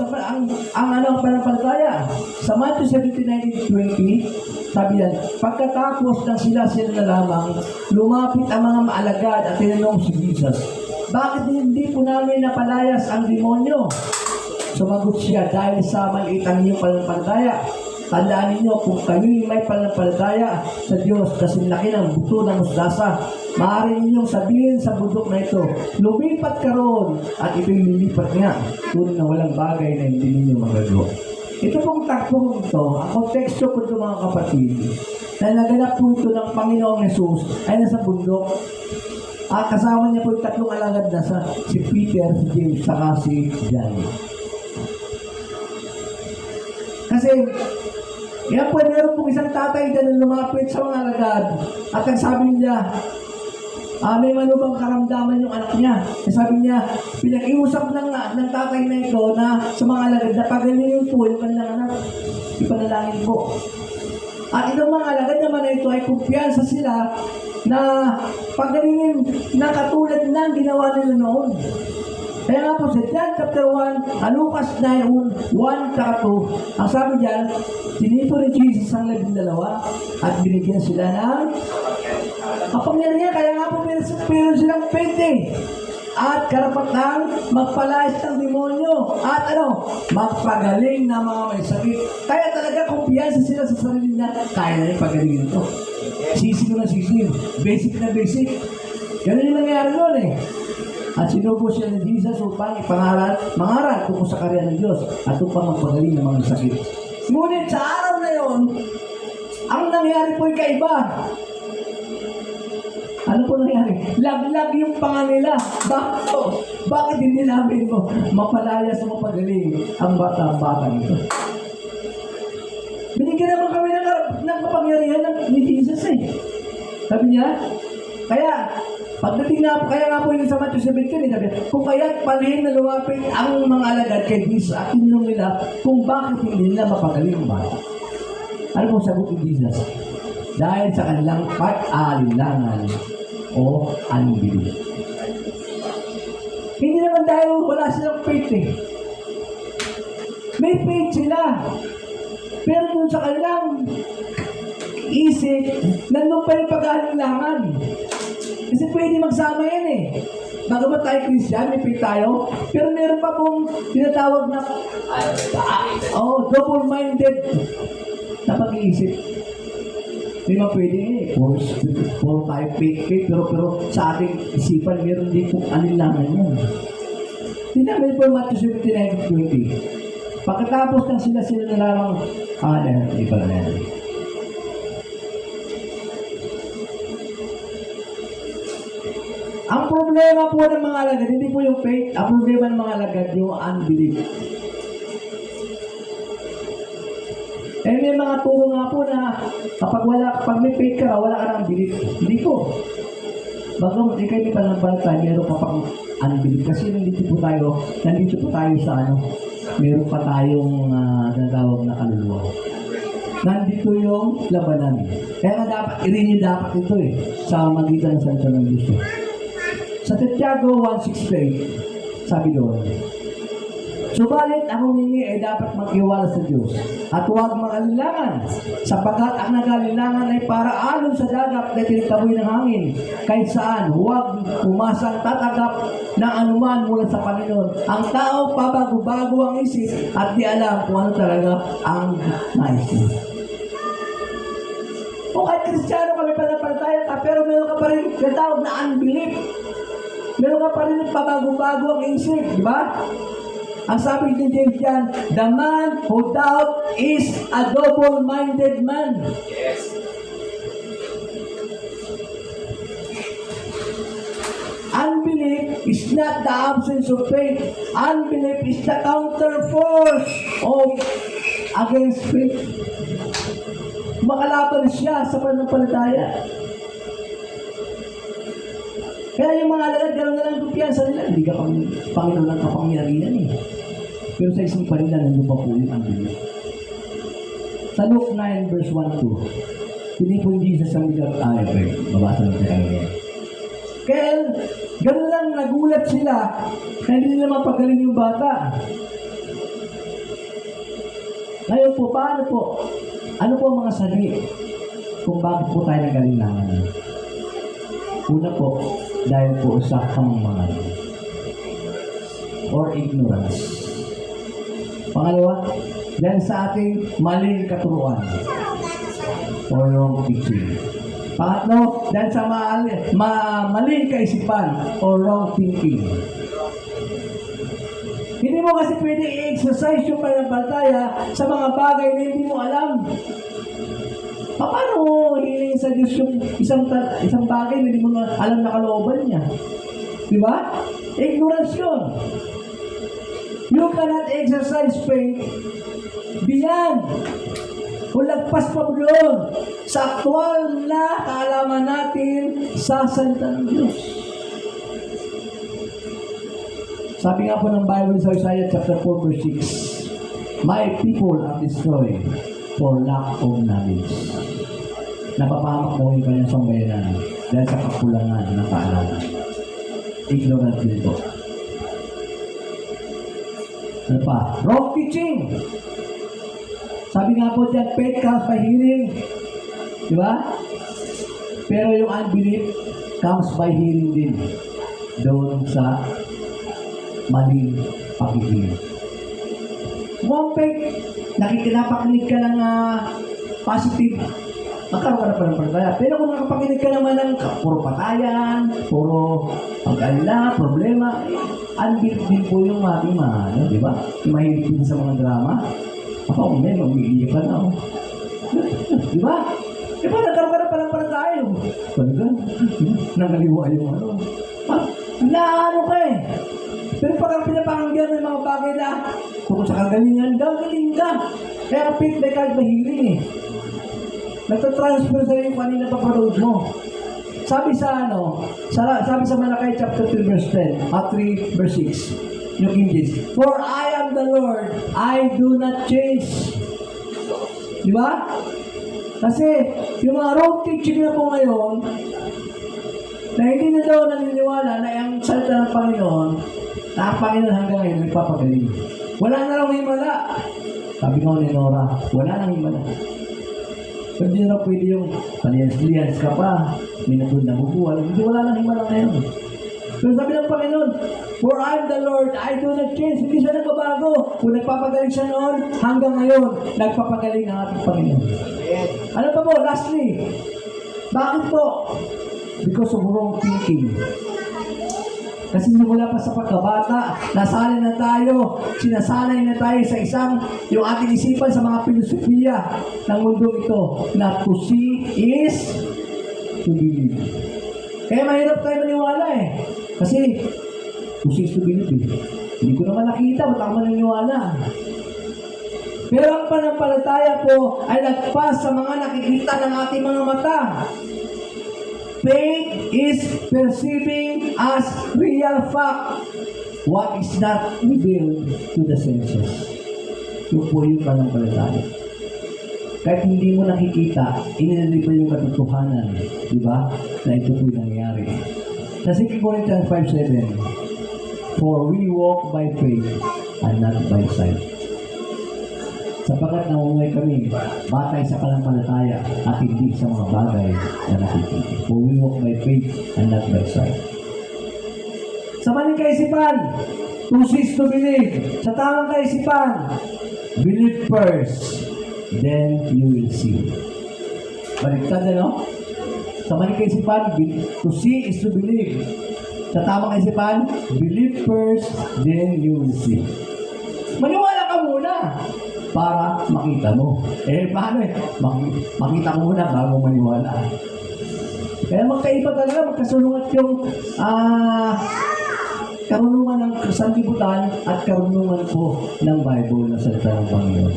Ang pananampalataya. Sa Matthew 17:19-20, sabi yan, pagkatapos ng sila na lamang, lumapit ang mga maalagad at tinanong si Jesus, bakit hindi po namin napalayas ang demonyo? Sumagot siya, dahil sa maliit ang inyong pananampalataya. Tandaan ninyo, kung kayo'y may pananampalataya sa Diyos, kasi laki ng buto ng mustasa, maaari ninyong sabihin sa bundok na ito, lumipat ka roon, at ito'y lilipat niya, tunay na walang bagay na hindi ninyo magagawa. Ito pong takpong ito, ang konteksto po ito mga kapatid, na naganap po ito ng Panginoong Jesus ay nasa bundok. At kasama niya po yung tatlong alagad na si Peter, si James, saka si John. Kasi, yan po, meron pong isang tatay dyan na lumapit sa mga alagad at nagsabi niya, may manubang karamdaman yung anak niya. Sabi niya, pinag-iusap ng tatay na ito na sa mga alagad na pagalingin po yung kanilang anak. Ipanalangin po. At itong mga alagad naman na ito ay kumpiyansa sila na pagalingin na katulad ng ginawa nila noon. Kaya nga po sa John chapter 1, Lucas 9:1-2, ang sabi diyan, sinito ni Jesus ang 12 at binigyan sila ng kapangyarihan. Kaya nga po meron silang faith at karapatang magpalayas ng demonyo at magpagaling ng mga may sakit. Kaya talaga kumpiyansa sila sa sarili na kaya na yung pagalingin ito. Sisig na sisig, basic na basic. Ganun yung nangyari noon At sinubo siya ni Jesus upang mangaral tungkol sa karya ng Diyos at upang magpagaling ng mga sakit. Ngunit sa araw na yon, ang nangyari po ay kaiba. Ano po nangyari? Laglag yung panga nila. Bakit hindi namin mo mapalaya sa mapagaling ang bata-bata nito? Binigyan naman kami ng kapangyarihan ni Jesus Sabi niya, pagdating kaya nga po yung sa Matthew 17, sabi, kung kaya't palihim na lumapit ang mga alagad kay Jesus at tinanong nila kung bakit hindi nila mapagaling ang bata. Ano pong sagot ni Jesus? Dahil sa kanilang pag-aalilangan o unbelief. Hindi naman dahil wala silang faith May faith sila. Pero dun sa kanilang isip, nandun pa yung pag-aalilangan. Kasi pwede magsama yan Bagamat tayo Christian, may faith tayo, pero meron pa pong tinatawag na double-minded na pag-iisip. Hindi mo pwede puro tayo faith, pero sa ating isipan, meron din pong alilangan yan. Tinamin po yung Matthew 17:19-20. Pagkatapos ng sila na lamang, hindi pala yan. Ang problema po ng mga alagad, hindi po yung faith, ang problema ng mga alagad, yung unbelief. May mga turo nga po na pag may faith ka, wala ka ng belief. Hindi po. Bago kayo may pananampalataya, meron pa pang unbelief. Kasi nandito po tayo sa meron pa tayong natawag na kaluluwa. Nandito yung labanan. Kaya dapat, dapat ito sa magitan ng salita ng Diyos. Sa Santiago 1:6-8, sabi doon, subalit ang humingi ay dapat mag-iwala sa Diyos at huwag mag-alilangan, sapagkat ang nag-alilangan ay para alon sa dagat na tinitaboy ng hangin, kahit saan huwag pumasang tatagap ng anuman mula sa Panginoon. Ang tao pabago-bago ang isip at di alam kung ano talaga ang naisip. O kahit tinatawag na unbelief. Meron ka pa rin pabago-bago ang isip, di ba? Ang sabi ni James dyan, the man who doubt is a double-minded man. Yes. Unbelief is not the absence of faith. Unbelief is the counterforce of against faith. Makalaban siya sa pananampalataya. Kaya yung mga alagad, gano'n na lang kumpiyansa nila. Hindi ka Panginoon ng kapangyarihan eh. Pero sa isang panila, nandun pa po yung unbelief. Sa Luke 9 verse 1-2, tinipon Jesus ang bigat. Babasa natin kanina. Kaya, gano'n lang nagulat sila na hindi nila mapagaling yung bata. Ngayon po, paano po? Ano po ang mga sabi kung bakit po tayo nagalinlangan? Una po, dahil po sa kamangmangan or ignorance. Pangalawa, dahil sa ating maling katuruan or wrong teaching. Pangatlo, dahil sa maling kaisipan or wrong thinking. Hindi mo kasi pwede i-exercise yung pananampalataya sa mga bagay na hindi mo alam. Paano mo hiling sa Diyos yung isang bagay na hindi mo alam na kalooban niya? Di ba? Ignorance yun. You cannot exercise faith beyond o lagpas pa doon sa aktual na kaalaman natin sa salita ng Diyos. Sabi nga po ng Bible sa Isaiah chapter 4 verse 6, my people are destroyed for lack of knowledge. Napapahamak daw yung kanyang sambayanan dahil sa kakulangan ng kaalaman. Ignorant din po. Ano pa? Wrong teaching. Sabi nga po dyan, faith comes by hearing. Di ba? Pero yung unbelief comes by hearing din. Doon sa maling pakikinig. Kung faith, nakikinapakinig ka ng positive, magkaroon ka na pa ng palataya. Pero kung nakapakinig ka naman ng puro patayan, puro pag-alala, problema, unbelief din po yung ating di ba? Yung mahilig din sa mga drama. Ako, may umiiyak ka na. Di ba? E pa, nagkaroon ka na pa ng palataya. Talaga? Nangaliwa yung ano ka eh. Pero pag pinapakinggan ng mga bagay na tungkol sa kagalingan, galing ka. Kaya faith may kahit mahiling eh. Nagtatransfer sa'yo yung kanina paparood mo. Sabi sa sabi sa Malakay chapter 3 verse 10, 3 verse 6, yung King James, for I am the Lord, I do not change. Di ba? Kasi yung mga wrong teaching na po ngayon, na hindi na daw naniniwala na ang salita ng Panginoon, na ang Panginoon hanggang ngayon nagpapagaling. Wala na lang himala. Sabi ko ni Nora, wala nang himala. Hindi na pwede yung paliyans-liyans ka pa, minatod na bubuwal. Hindi wala nang himala ngayon. Pero sabi ng Panginoon, for I am the Lord, I do not change. Hindi siya nagbabago. Kung nagpapagaling siya noon, hanggang ngayon, nagpapagaling ang ating Panginoon. Ano pa po? Lastly, bakit po? Because of wrong thinking. Kasi simula pa sa pagkabata, nasanay na tayo, sinasanay na tayo sa yung ating isipan sa mga filosofiya ng mundong ito, na to see is to believe. Kaya mahirap tayo maniwala eh. Kasi, to see is to believe eh. Hindi ko naman nakita, ba't ako maniniwala? Pero ang panampalataya po ay nagpas sa mga nakikita ng ating mga mata. Faith is perceiving as real fact what is not revealed to the senses. Yung po yung panampalataya. Kahit hindi mo nakikita, inililipan yung katotohanan, di ba? Na ito po yung nangyayari. Sa 2 Corinthians 5:7, for we walk by faith and not by sight. Sapagkat namumuhay kami batay sa panampalataya at hindi sa mga bagay na nakikita. For we walk by faith and not by sight. Sa maling kaisipan, to cease to believe. Sa tamang kaisipan, believe first, then you will see. Baliktad na, no? Sa maling kaisipan, to see is to believe. Sa tamang kaisipan, believe first, then you will see. Maniwala ka muna para makita mo. Paano makita ko muna bago maniwala. Kaya magkaiba talaga, magkasulungat yung karunungan ng sanlibutan at karunungan po ng Bible na salita ng Panginoon.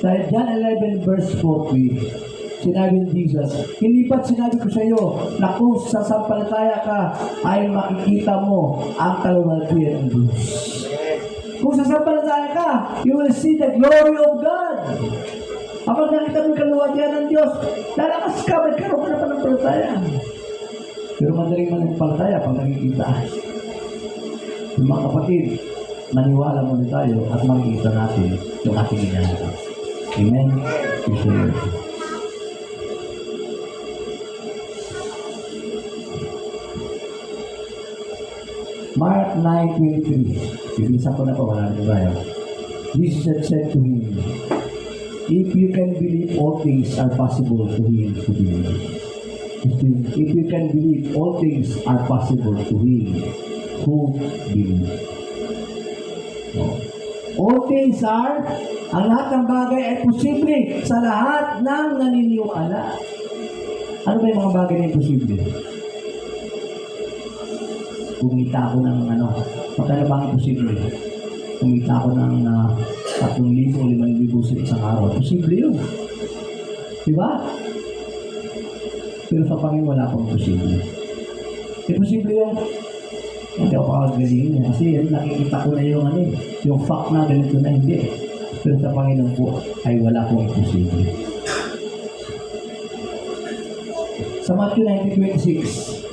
Sa John 11 verse 40, sinabi ni Jesus, hindi ba't sinabi ko sa iyo na kung sasampalataya ka ay makikita mo ang kaluwalhatian ng Diyos. Kung sasampalataya ka, you will see the glory of God. Kapag nakita mo yung kaluwalhatian ng Diyos, lalakas ka, magkaroon ka na panampalataya. Pero madaling manampalataya pag nakikita. Yung mga kapatid, maniwala muna tayo at makikita natin yung ating ginagawa. Amen? Amen. Mark 9:23. Ibisan ko na po, wala na tayo. Jesus had said to him, if you can believe, all things are possible to him to believe. If you can believe, all things are possible to him who believe. All things are, ang lahat ng bagay ay posible sa lahat ng naniniwala. Ano ba yung mga bagay na imposible? Kumita ako ng magkano ba ang imposible? Kumita ako ng 3,000 o 5,000 sa isang araw. Posible yun. Diba? Pero sa Panginoon wala akong posible. Imposible yun. Hindi ako kakagaling niya. Kasi nakikita ko na yung fact na ganito na hindi. Pero sa Panginoon po ay wala akong imposible. Sa Matthew 19:26,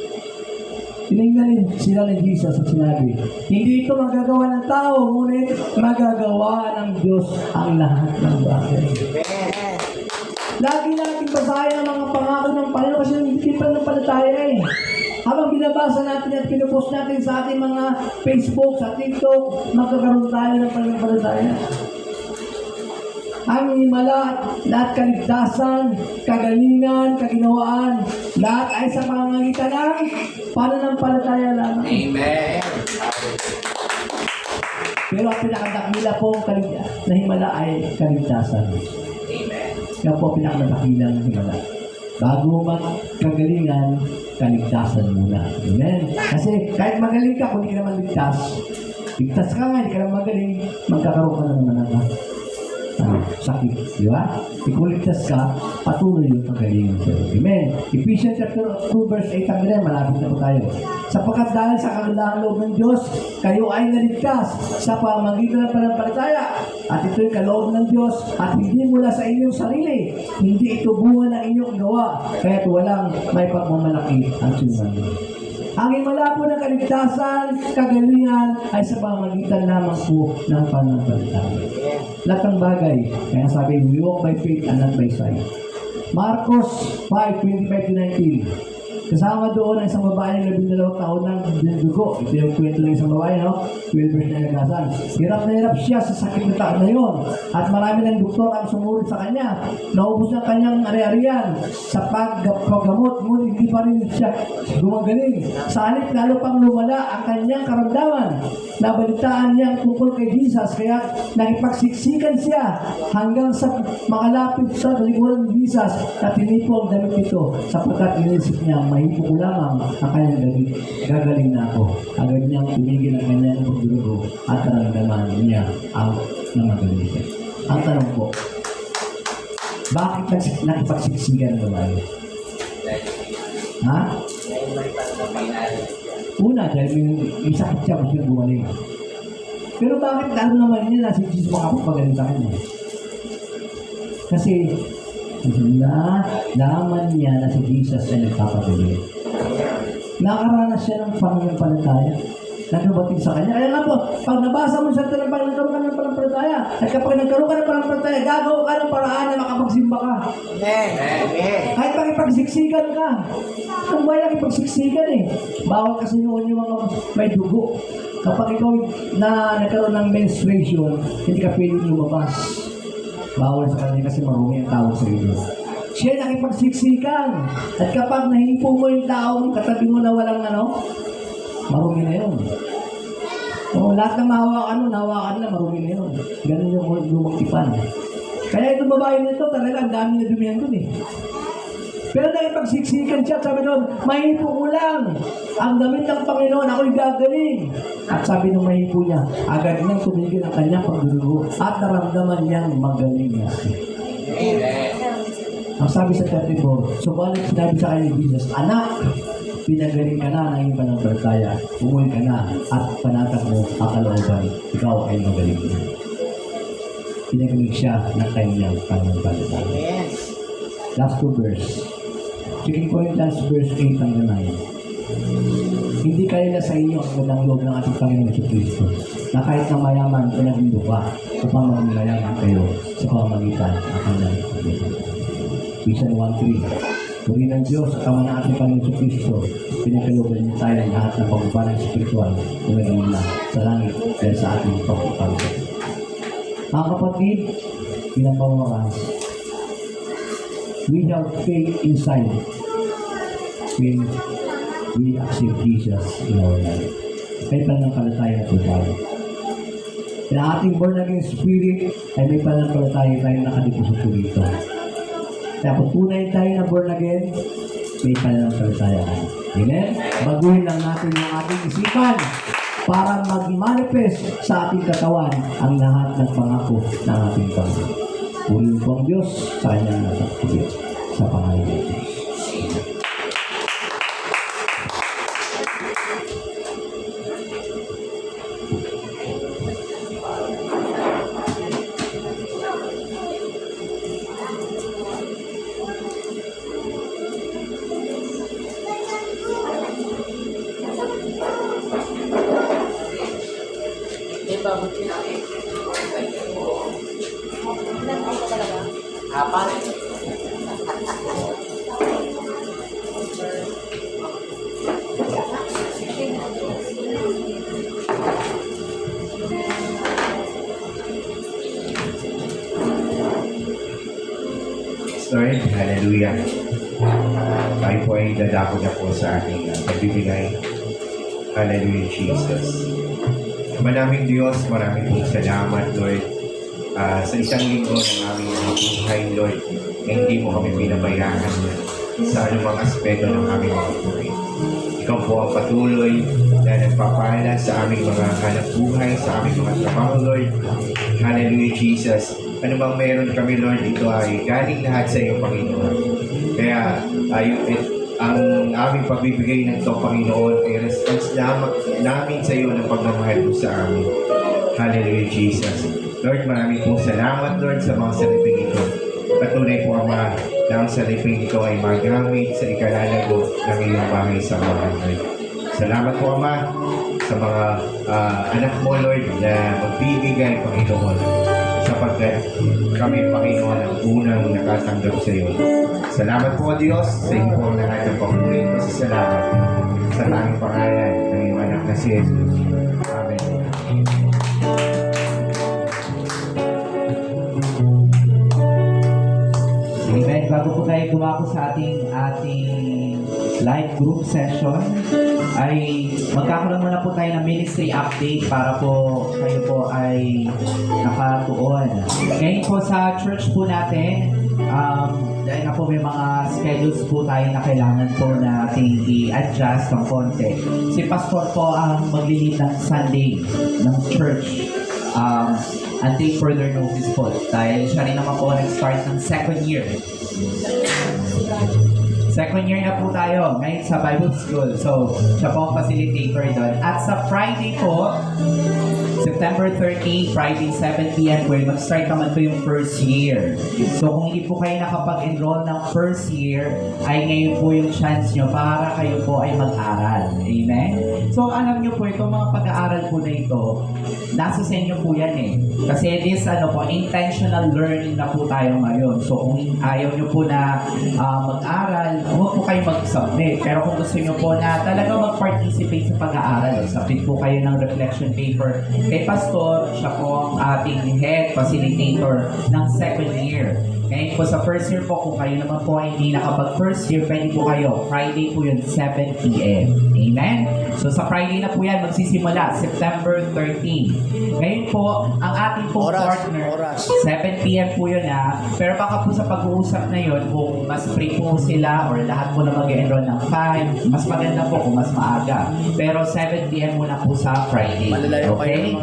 tinignan sila ni Jesus at sinabi, hindi ito magagawa ng tao, ngunit magagawa ng Diyos ang lahat ng bagay. Lagi natin basahin ang mga pangako ng Panginoon kasi hindi pa ng palataya eh. Habang binabasa natin at pinupost natin sa ating mga Facebook, sa TikTok, magkakaroon tayo ng palataya. Ang himala, lahat kaligtasan, kagalingan, kaginawaan, lahat ay sa pamamagitan ng pananampalataya lamang. Amen. Pero ang pinakadakila pong na himala ay kaligtasan. Amen. Yan po pinakadakilang himala. Bago magkagalingan, kaligtasan muna. Amen? Kasi kahit magaling ka, kung hindi ka naman ligtas ka nga, hindi ka naman magaling, magkakaroon ka na naman ng sakit, di ba? Ikuligtas ka, patuloy yung pagalingan sa'yo. Amen. Ephesians chapter 2 verse 8 ang ganyan, malapit na po tayo. Sapagkat dahil sa kagandaang loob ng Diyos, kayo ay naligtas sa pamamagitan ng pananampalataya. At ito'y kaloob ng Diyos at hindi mula sa inyong sarili. Hindi ito bunga ng inyong gawa, kaya't walang may pagmamalaki ang sinuman. Ang himala po ng kaligtasan, kagalingan ay sa pamamagitan lamang po ng pananampalataya. Lahat ng bagay, kaya sabi, we walk by faith and not by sight. Marcos 5:25-19. Kasama doon ang isang babae ng 12 taon ng dugo. Ito yung kwento ng isang babae, 12 verse na nagasan. Hirap na hirap siya sa sakit na taon na yun. At marami ng doktor ang sumulit sa kanya. Naubos ng kanyang ari-arian sa paggamot. Ngunit hindi pa rin siya gumagaling. Sa halip, lalo pang lumala ang kanyang karamdaman. Nabalitaan niya tungkol kay Jesus. Kaya nakipagsiksikan siya hanggang sa makalapit sa likuran ni Jesus at tinipo ang damit ito sapagkat inisip niya mahipo ko lamang ang kanyang damit. Gagaling na ako. Agad niyang tumigil ang kanyang pagdurugo at naramdaman niya ang namagaling siya. Ang tanong po, bakit nakipagsiksikan ang babae? Ha? Una, dahil may sakit siya kung siya gumaling. Pero bakit lalo naman niya na si Jesus makapagpagaling sa kanya? Kasi nalaman niya na si Jesus ay nagpapagaling. Nakaranas siya ng pananampalataya. Nagkabatid sa kanya. Kaya nga po, pag nabasa mo sa talagang nagkaroon ka ng pananampalataya, at kapag nagkaroon ka ng pananampalataya, gagawa ka ng paraan na makapagsimba ka. Amen. Amen. Kahit makipagsiksikan ka. Ang bayan nakipagsiksikan eh. Bawal kasi noon yung mga may dugo. Kapag ikaw na nagkaroon ng menstruation, hindi ka pwedeng lumabas. Bawal sa kanya kasi marumi ang tawag sa iyo. Siya nakipagsiksikan. At kapag nahipo mo yung taong katabi mo na walang marumi na yun. O, lahat ng mahawakan na, marumi na yun. Ganun yung lumagtipan. Kaya itong babae nito, talaga ang dami na dumihan dun eh. Pero nakipagsiksikan siya, sabi doon, mahipo ko lang. Ang damit ng Panginoon, ako'y gagaling. At sabi ng mahipo niya, agad niyang tumigil ang kanyang pagdurugo at naramdaman niyang magaling na siya. Amen. Ang sabi sa 34, subalit sinabi sa kanya ni Jesus, anak, pinagaling ka na ng iyong pananampalataya, umuwi ka na at panatag mo ang kalooban, ikaw ay magaling na. Pinagaling siya ng kanyang pananampalataya. Amen. Last two verse. 2 Corinthians verse 8 hanggang 9. Hindi kayo na sa inyo ang magandang loob ng ating Panginoon Jesucristo na kahit na mayaman o naging lupa upang maging mayaman kayo sa pamamagitan ng kanyang pagkakas. Ephesians 1:3. Purihin ng Diyos at Ama ng ating Panginoon Jesucristo, pinagkalooban niya tayo ng lahat ng pagpapalang spiritual na naging na sa langit dahil sa ating pagpapalang. Mga kapatid, bilang pamawakas, we have faith inside when we accept Jesus in our life. May pananampalataya po tayo. Ang ating born again spirit ay may pananampalataya tayo nakadeposito dito. Kaya kung tunay tayo na born again, may pananampalataya tayo. Amen? Baguhin lang natin yung ating isipan para mag-manifest sa ating katawan ang lahat ng pangako ng ating Panginoon. Purihin po ang Diyos sa kanyang nasakit sa pangalan ng Diyos. Apat. Lord, hallelujah. Tayo po ay dadako na po sa ating pagbibigay. Hallelujah, Jesus. Maraming Diyos, maraming pong salamat, Lord. Sa isang linggo ng aming buhay, Lord, na hindi mo kami binabayaan sa anumang aspeto ng aming mga buhay. Ikaw po ang patuloy na nagpapala sa aming mga hanap buhay, sa aming mga trabaho, Lord. Hallelujah, Jesus. Ano bang meron kami, Lord, ito ay galing lahat sa iyo, Panginoon. Kaya ang aming pagbibigay ng ito, Panginoon, ay response namin sa iyo ng pagmamahal mo sa amin. Hallelujah, Jesus. Lord, maraming pong salamat, Lord, sa mga saliping ito. Patunay po, Ama, na ang saliping ito ay magamit sa ikalalago ng iyong bahay sa mga Lord. Salamat po, Ama, sa mga anak mo, Lord, na magbibigay, Panginoon, sapagkat kami, Panginoon, ang unang nakatanggap sa iyo. Salamat po, Diyos, sa iyo po ang lahat ng pagpulit mo sa salamat sa tanging pangalan ng iyong anak na si Jesus. Amen. Amen. Bago po tayo dumako sa ating live group session, ay magkakaroon muna po tayo ng ministry update para po kayo po ay nakatuon. Ngayon po sa church po natin, dahil na po may mga schedules po tayo na kailangan po nating i-adjust ng konti. Si Pastor po ang maglilid ng Sunday ng church. Until further notice po. Dahil siya rin naman po nag-start ng second year. Second year na po tayo ngayon sa Bible School. So, siya po ang facilitator doon. At sa Friday po, September 13, Friday 7 p.m. po, mag-start naman po yung first year. So, kung hindi po kayo nakapag-enroll ng first year, ay ngayon po yung chance nyo para kayo po ay mag-aral. Amen? So, alam nyo po, itong mga pag-aaral po na ito, nasa sa inyo po yan eh. Kasi this, intentional learning na po tayo ngayon. So, kung ayaw nyo po na mag-aral, huwag po kayo mag-submit. Pero kung gusto nyo po na talaga mag-participate sa pag-aaral, submit po kayo ng reflection paper kay Pastor. Siya po ang ating head facilitator ng second year. Ngayon po sa first year po, kung kayo naman po ay hindi nakapag first year, pwede po kayo. Friday po yun, 7 p.m. Amen? So sa Friday na po yan, magsisimula, September 13. Ngayon po, ang ating pong partner, 7 p.m. po yun pero baka po sa pag-uusap na yun, kung mas free po sila or lahat po na mag-enroll ng 5, mas maganda po kung mas maaga. Pero 7 p.m. muna po sa Friday. Okay?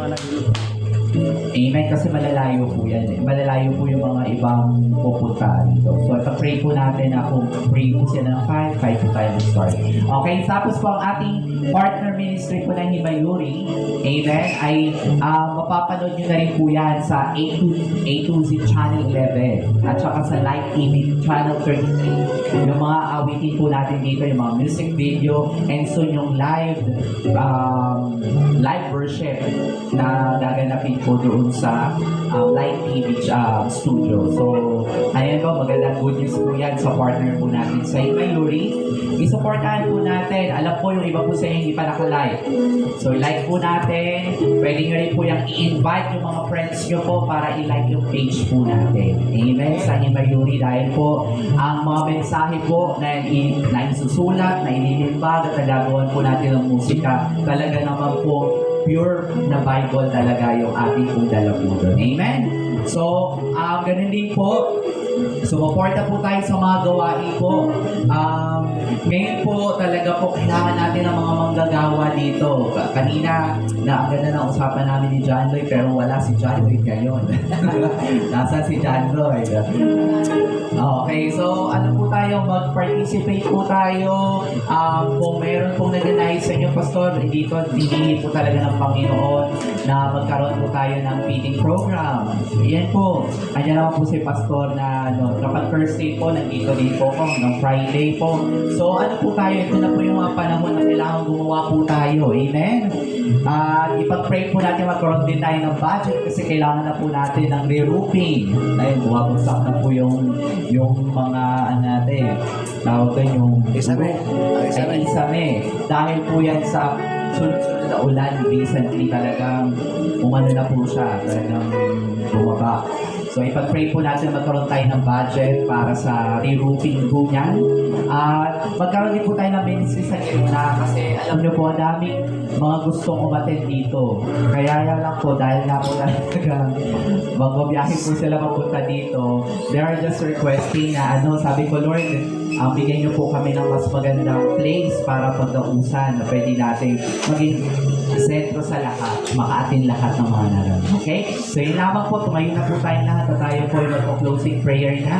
Amen, kasi malalayo po yan Malalayo po yung mga ibang pupunta dito. So, ipag-pray po natin na kung pray po sila ng 5 po tayo mag-start. Okay, tapos po ang ating partner ministry po ng Himayuri, amen, ay mapapanood nyo na rin po yan sa A2Z Channel 11 at saka sa Light TV Channel 33. Yung mga awitin po natin dito, yung mga music video, and soon yung live worship na gaganapin po doon sa Light TV studio. So, ayan po, magandang good news po yan sa partner po natin sa Himayuri. I-supportahan po natin. Alam po yung iba po sa inyo hindi pa naka-like. So, like po natin. Pwede nyo rin po yung i-invite yung mga friends nyo po para i-like yung page po natin. Amen. Sa Himayuri dahil po ang mga mensahe po na isusulat, na inilimbag at nagagawan po natin ng musika, talaga naman po pure na Bible talaga yung ating pong dala po doon. Amen? So, ganun din po. Sumuporta po tayo sa mga gawain po. Ngayon po, talaga po, kailangan natin ng mga manggagawa dito. Kanina, ang ganda ng usapan namin ni John Lloyd, pero wala si John Lloyd ngayon. Nasaan si John Lloyd? Okay, so ano po tayo, mag-participate po tayo. Kung meron pong naganay sa inyo, Pastor, dito, hindi po talaga ng Panginoon na magkaroon po tayo ng feeding program. Yan po. Kanya naman po si Pastor na kapag Thursday po, nandito din po ako, ng Friday po. So ano po tayo, ito na po yung mga panahon na kailangan gumawa po tayo. Amen? Ipag-pray po natin, magkaroon din tayo ng budget kasi kailangan na po natin ng re-roofing. Ayun, bumabagsak na po yung mga natin. Tawag doon yung Isame. Dahil po yan sa sunod-sunod na ulan, recently talagang umano na po siya, talagang bumaba. So ipag-pray po natin magkaroon tayo ng budget para sa re-roofing po niyan. At magkaroon din po tayo ng ministry sa Girona kasi alam niyo po, ang daming mga gustong umattend dito. Kaya yan lang po, dahil nga po talagang magbabiyahe po sila papunta dito. They are just requesting na sabi ko, Lord, bigyan niyo po kami ng mas magandang place para pagdausan na pwede natin maging sentro sa lahat, makaatin lahat ng mga naran. Okay? So yun lamang po, tumayo na po tayo lahat at tayo po ay mag-closing prayer na.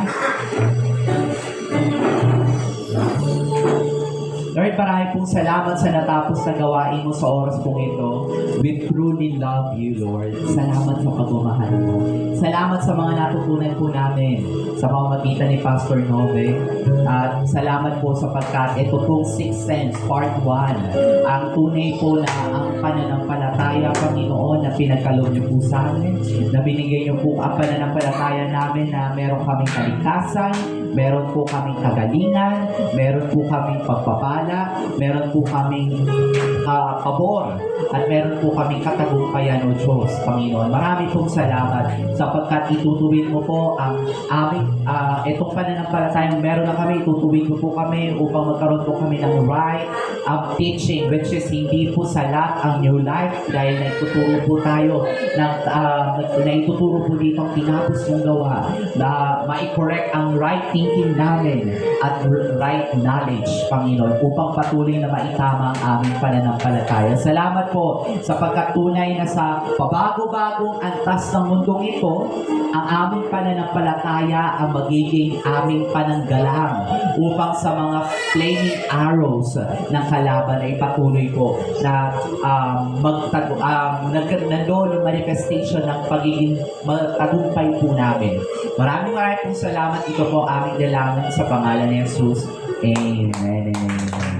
Lord, marami pong salamat sa natapos na gawain mo sa oras pong ito. We truly love you, Lord. Salamat sa pagmamahal mo. Salamat sa mga natutunan po namin sa pamamagitan ni Pastor Nove. At salamat po sapagkat ito pong Sixth Sense Part 1. Ang tunay po na ang pananampalataya, Panginoon, na pinagkaloob niyo po sa amin. Na binigay niyo po ang pananampalataya namin na meron kaming kaligtasan, meron po kaming kagalingan, meron po kaming pagpapala, meron po kaming pabor, at meron po kaming katagumpayan o Diyos, Panginoon. Marami pong salamat sapagkat itutuwid mo po ang aming itong pananampalatayang meron na kami, itutuwid mo po kami upang magkaroon po kami ng right teaching, which is hindi po salat ang new life dahil naituturo po tayo naituturo po dito ang tinapos mong gawa na ma-correct ang right thinking namin at right knowledge, Panginoon, upang patuloy na maitama ang aming pananampalataya. Salamat po sapagkat tunay na sa pabago-bagong antas ng mundong ito, ang aming pananampalataya ang magiging aming pananggalang upang sa mga flaming arrows ng kalaban ay patuloy po na nandoon yung manifestation ng pagiging tagumpay po namin. Maraming pong salamat. Ito po aming dalangin sa pangalan ni Jesus. Amen. Amen.